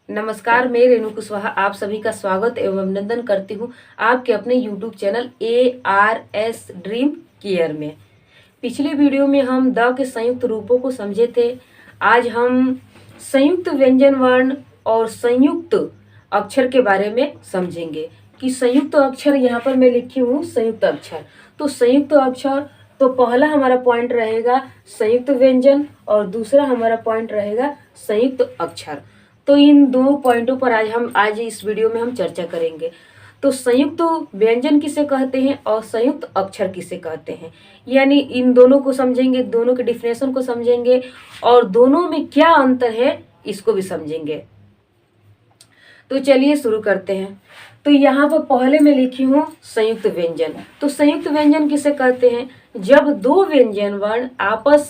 नमस्कार, मैं रेणु कुशवाहा आप सभी का स्वागत एवं अभिनंदन करती हूँ आपके अपने YouTube channel ARS dream care में। पिछले वीडियो में हम द के संयुक्त रूपों को समझे थे। आज हम संयुक्त व्यंजन वर्ण और संयुक्त अक्षर के बारे में समझेंगे कि संयुक्त अक्षर यहाँ पर मैं लिखी हूँ संयुक्त अक्षर। तो संयुक्त अक्षर तो पहला हमारा पॉइंट रहेगा संयुक्त व्यंजन और दूसरा हमारा पॉइंट रहेगा संयुक्त अक्षर। तो इन दो पॉइंटों पर आज इस वीडियो में हम चर्चा करेंगे। तो संयुक्त व्यंजन किसे कहते हैं और संयुक्त अक्षर किसे कहते हैं, यानी इन दोनों को समझेंगे, दोनों के डिफिनेशन को समझेंगे और दोनों में क्या अंतर है इसको भी समझेंगे। तो चलिए शुरू करते हैं। तो यहाँ पर पहले मैं लिखी हूँ संयुक्त व्यंजन। तो संयुक्त व्यंजन किसे कहते हैं? जब दो व्यंजन वर्ण आपस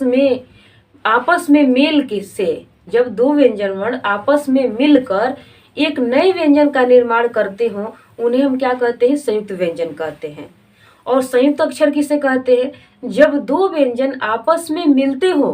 में मेल से जब दो व्यंजन वर्ण आपस में मिलकर एक नए व्यंजन का निर्माण करते हो उन्हें हम क्या कहते हैं? संयुक्त व्यंजन कहते हैं। और संयुक्त अक्षर किसे कहते हैं? जब दो व्यंजन आपस में मिलते हो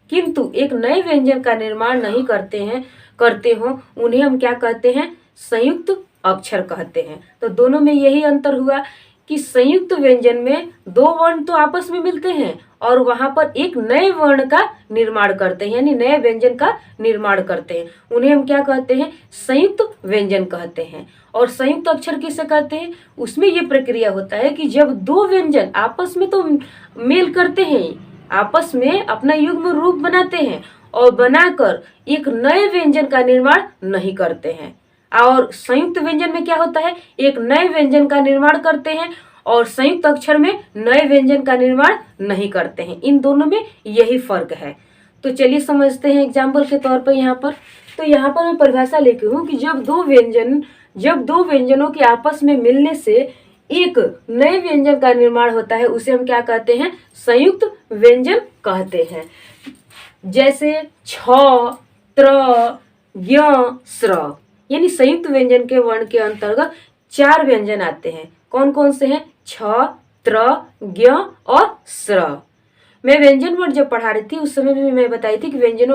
किंतु एक नए व्यंजन का निर्माण नहीं करते हो उन्हें हम क्या कहते हैं? संयुक्त अक्षर कहते हैं। तो दोनों में यही अंतर हुआ कि संयुक्त व्यंजन में दो वर्ण तो आपस में मिलते हैं और वहां पर एक नए वर्ण का निर्माण करते हैं, यानी नए व्यंजन का निर्माण करते हैं। उन्हें हम क्या कहते हैं? संयुक्त व्यंजन कहते हैं। और संयुक्त अक्षर किसे कहते हैं? उसमें ये प्रक्रिया होता है कि जब दो व्यंजन आपस में तो मेल करते हैं, आपस में अपना युग्म रूप बनाते हैं और बनाकर एक नए व्यंजन का निर्माण नहीं करते हैं। और संयुक्त व्यंजन में क्या होता है? एक नए व्यंजन का निर्माण करते हैं और संयुक्त अक्षर में नए व्यंजन का निर्माण नहीं करते हैं। इन दोनों में यही फर्क है। तो चलिए समझते हैं एग्जाम्पल के तौर पर यहाँ पर। तो यहाँ पर मैं परिभाषा लेके हूँ कि जब दो व्यंजनों के आपस में मिलने से एक नए व्यंजन का निर्माण होता है उसे हम क्या कहते हैं? संयुक्त व्यंजन कहते हैं। जैसे छ, त्र, ज्ञ, स्र, यानी संयुक्त व्यंजन के वर्ण के अंतर्गत चार व्यंजन आते हैं। कौन कौन से हैं? छ, त्र, ज्ञ और स्र। मैं व्यंजन वर्ण जब पढ़ा रही थी उस समय में मैं बताई थी कि व्यंजन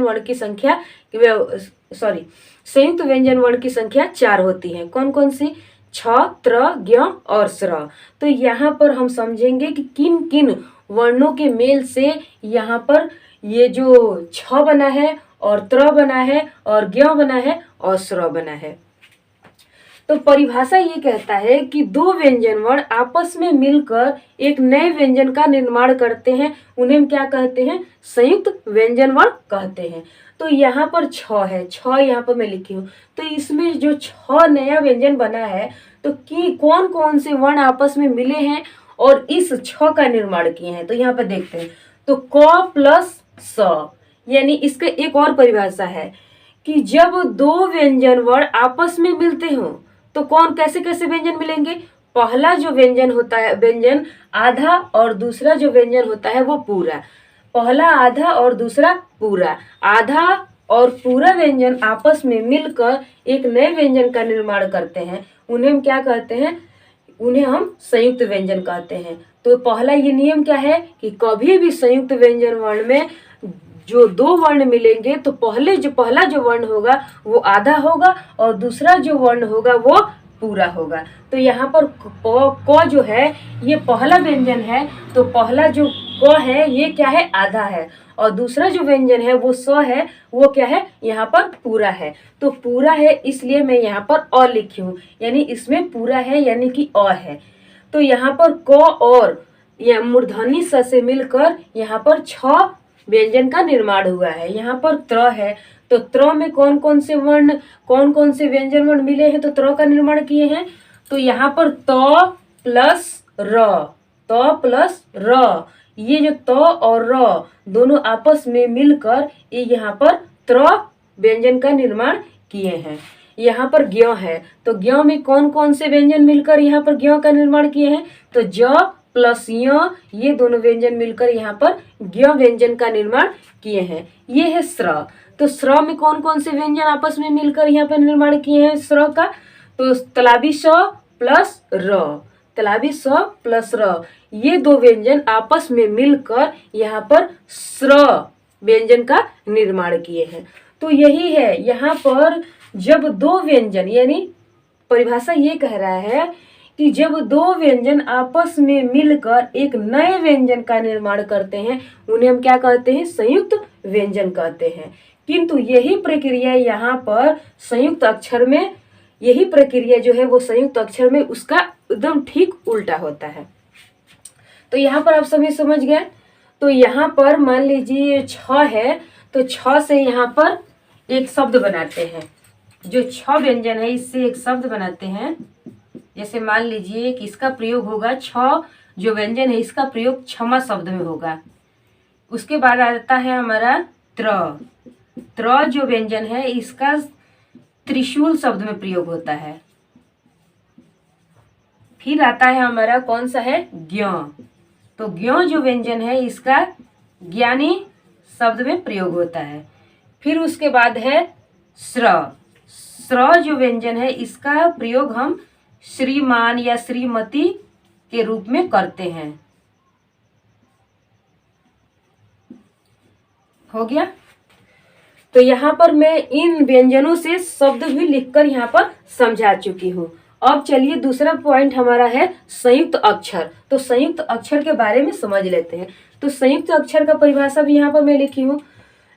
वर्ण की संख्या संयुक्त व्यंजन वर्ण की संख्या चार होती है। कौन कौन सी? छ, त्र, ज्ञ और स्र। तो यहाँ पर हम समझेंगे कि किन किन वर्णों के मेल से यहाँ पर ये जो छ बना है और त्र बना है और ज्ञ बना है और स्र बना है। तो परिभाषा ये कहता है कि दो व्यंजन वर्ण आपस में मिलकर एक नए व्यंजन का निर्माण करते हैं, उन्हें हम क्या कहते हैं? संयुक्त व्यंजन वर्ण कहते हैं। तो यहाँ पर छ है, छ यहाँ पर मैं लिखी हूँ। तो इसमें जो छ नया व्यंजन बना है तो कौन कौन से वर्ण आपस में मिले हैं और इस छ का निर्माण किए हैं, तो यहाँ पर देखते हैं। तो क प्लस स, यानी इसका एक और परिभाषा है कि जब दो व्यंजन वर्ण आपस में मिलते हो तो कैसे कैसे व्यंजन मिलेंगे? पहला जो व्यंजन होता है व्यंजन आधा और दूसरा जो व्यंजन होता है वो पूरा। पहला आधा और दूसरा पूरा। आधा और पूरा व्यंजन आपस में मिलकर एक नए व्यंजन का निर्माण करते हैं, उन्हें हम क्या कहते हैं? उन्हें हम संयुक्त व्यंजन कहते हैं। तो पहला ये नियम क्या है कि कभी भी संयुक्त व्यंजन वर्ण में जो दो वर्ण मिलेंगे तो पहला जो वर्ण होगा वो आधा होगा और दूसरा जो वर्ण होगा वो पूरा होगा। तो यहाँ पर क जो है ये पहला व्यंजन है, तो पहला जो क है ये क्या है? आधा है और दूसरा जो व्यंजन है वो स है, वो क्या है? यहाँ पर पूरा है। तो पूरा है इसलिए मैं यहाँ पर अ लिखी हूँ, यानी इसमें पूरा है यानी कि अ है। तो यहाँ पर क और यह मूर्धन्य स से मिलकर यहाँ पर छ व्यंजन का निर्माण हुआ है। यहाँ पर त्र है, तो त्र में कौन कौन से व्यंजन वर्ण मिले हैं तो त्र का निर्माण किए हैं? तो यहाँ पर त प्लस र, ये जो त और र दोनों आपस में मिलकर ये यहाँ पर त्र व्यंजन का निर्माण किए हैं। यहाँ पर ज्ञ है, तो ज्ञ में कौन कौन से व्यंजन मिलकर यहाँ पर ज्ञ का निर्माण किए हैं? तो ज प्लस य, ये दोनों व्यंजन मिलकर यहाँ पर ज्ञ व्यंजन का निर्माण किए हैं। ये है स्र। तो स्र में कौन कौन से व्यंजन आपस में मिलकर यहाँ पर निर्माण किए हैं स्र का? तो तलाबी स प्लस र, ये दो व्यंजन आपस में मिलकर यहाँ पर स्र व्यंजन का निर्माण किए हैं। तो यही है, यहाँ पर जब दो व्यंजन, यानी परिभाषा ये कह रहा है कि जब दो व्यंजन आपस में मिलकर एक नए व्यंजन का निर्माण करते हैं, उन्हें हम क्या कहते हैं? संयुक्त व्यंजन कहते हैं। किंतु यही प्रक्रिया यहाँ पर संयुक्त अक्षर में, यही प्रक्रिया जो है वो संयुक्त अक्षर में उसका एकदम ठीक उल्टा होता है। तो यहाँ पर आप सभी समझ गए। तो यहाँ पर मान लीजिए छ है, तो छ से यहाँ पर एक शब्द बनाते हैं, जो छ व्यंजन है इससे एक शब्द बनाते हैं। जैसे मान लीजिए कि इसका प्रयोग होगा, छ जो व्यंजन है इसका प्रयोग क्षमा शब्द में होगा। उसके बाद आता है हमारा त्र। त्र जो व्यंजन है इसका त्रिशूल शब्द में प्रयोग होता है। फिर आता है हमारा कौन सा है? ज्ञ। तो ज्ञ जो व्यंजन है इसका ज्ञानी शब्द में प्रयोग होता है। फिर उसके बाद है श्र। श्र जो व्यंजन है इसका प्रयोग हम श्रीमान या श्रीमती के रूप में करते हैं। हो गया। तो यहाँ पर मैं इन व्यंजनों से शब्द भी लिखकर यहाँ पर समझा चुकी हूँ। अब चलिए दूसरा पॉइंट हमारा है संयुक्त अक्षर। तो संयुक्त अक्षर के बारे में समझ लेते हैं। तो संयुक्त अक्षर का परिभाषा भी यहाँ पर मैं लिखी हूँ।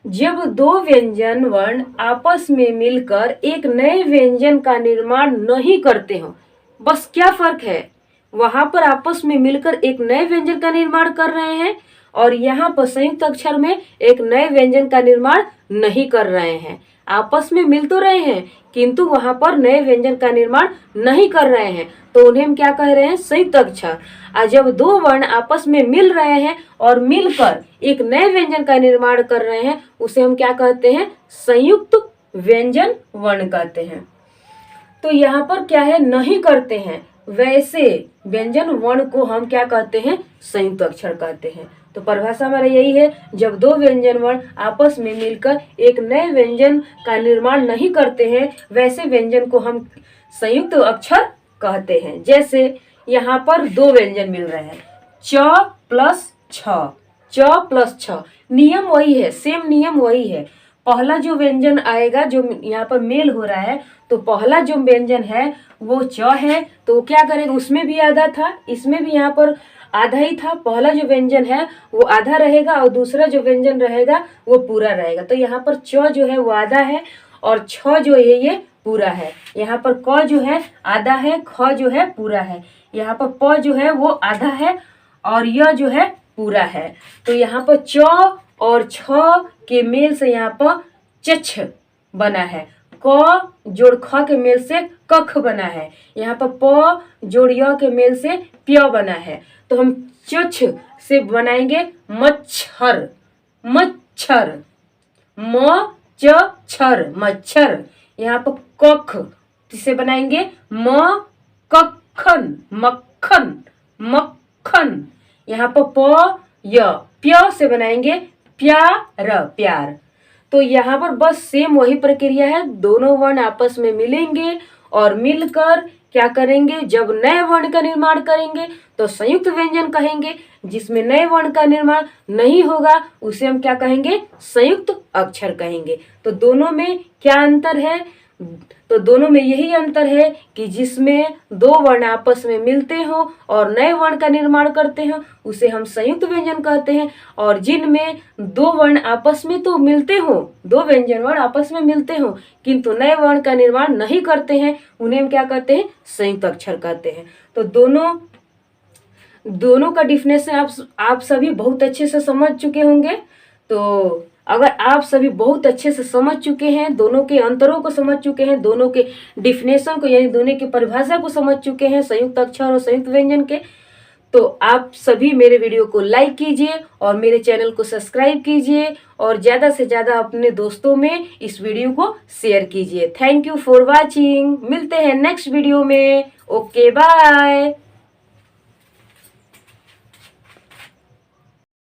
जब दो व्यंजन वर्ण आपस में मिलकर एक नए व्यंजन का निर्माण नहीं करते हो, बस क्या फर्क है, वहां पर आपस में मिलकर एक नए व्यंजन का निर्माण कर रहे हैं और यहाँ पर संयुक्त अक्षर में एक नए व्यंजन का निर्माण नहीं कर रहे हैं। आपस में मिल तो रहे हैं किंतु वहां पर नए व्यंजन का निर्माण नहीं कर रहे हैं, तो उन्हें हम क्या कह रहे हैं? संयुक्त अक्षर। और जब दो वर्ण आपस में मिल रहे हैं और मिलकर एक नए व्यंजन का निर्माण कर रहे हैं, उसे हम क्या कहते हैं? संयुक्त व्यंजन वर्ण कहते हैं। तो यहाँ पर क्या है? नहीं करते हैं, वैसे व्यंजन वर्ण को हम क्या कहते हैं? संयुक्त अक्षर कहते हैं। तो परिभाषा हमारा यही है, जब दो व्यंजन वर्ण आपस में मिलकर एक नए व्यंजन का निर्माण नहीं करते हैं, वैसे व्यंजन को हम संयुक्त अक्षर कहते हैं। जैसे यहाँ पर दो व्यंजन मिल रहे हैं, च प्लस छ, च प्लस छ, नियम वही है, सेम नियम वही है। पहला जो व्यंजन आएगा, जो यहाँ पर मेल हो रहा है, तो पहला जो व्यंजन है वो च है, तो क्या करेगा? उसमें भी आधा था, इसमें भी यहाँ पर आधा ही था। पहला जो व्यंजन है वो आधा रहेगा और दूसरा जो व्यंजन रहेगा वो पूरा रहेगा। तो यहाँ पर च जो है वो आधा है और छ जो है ये पूरा है। यहाँ पर क जो है आधा है, ख जो है पूरा है। यहाँ पर प जो है वो आधा है और य जो है पूरा है। तो यहाँ पर च और छ के मेल से यहाँ पर चछ बना है। क जोड़ ख के मेल से कख बना है। यहाँ पर प जोड़ य के मेल से प्य बना है। तो हम चछ से बनाएंगे मच्छर, मच्छर, म च छर, मच्छर। यहाँ पर कख से बनाएंगे म कखन, मक्खन, मक्खन। यहाँ पर प य, प्य से बनाएंगे प्यार, प्यार। तो यहाँ पर बस सेम वही प्रक्रिया है, दोनों वर्ण आपस में मिलेंगे और मिलकर क्या करेंगे? जब नए वर्ण का निर्माण करेंगे तो संयुक्त व्यंजन कहेंगे। जिसमें नए वर्ण का निर्माण नहीं होगा उसे हम क्या कहेंगे? संयुक्त अक्षर कहेंगे। तो दोनों में क्या अंतर है? तो दोनों में यही अंतर है कि जिसमें दो वर्ण आपस में मिलते हो और नए वर्ण का निर्माण करते हैं उसे हम संयुक्त व्यंजन कहते हैं, और जिनमें दो वर्ण आपस में तो मिलते हो, दो व्यंजन वर्ण आपस में मिलते हो किंतु नए वर्ण का निर्माण नहीं करते हैं, उन्हें हम क्या कहते हैं? संयुक्त अक्षर कहते हैं। तो दोनों का डिफिनेशन आप सभी बहुत अच्छे से समझ चुके होंगे। तो अगर आप सभी बहुत अच्छे से समझ चुके हैं, दोनों के अंतरों को समझ चुके हैं, दोनों के डिफिनेशन को यानी दोनों की परिभाषा को समझ चुके हैं, संयुक्त अक्षर और संयुक्त व्यंजन के, तो आप सभी मेरे वीडियो को लाइक कीजिए और मेरे चैनल को सब्सक्राइब कीजिए और ज़्यादा से ज़्यादा अपने दोस्तों में इस वीडियो को शेयर कीजिए। Thank you for watching. मिलते हैं नेक्स्ट वीडियो में। Okay bye.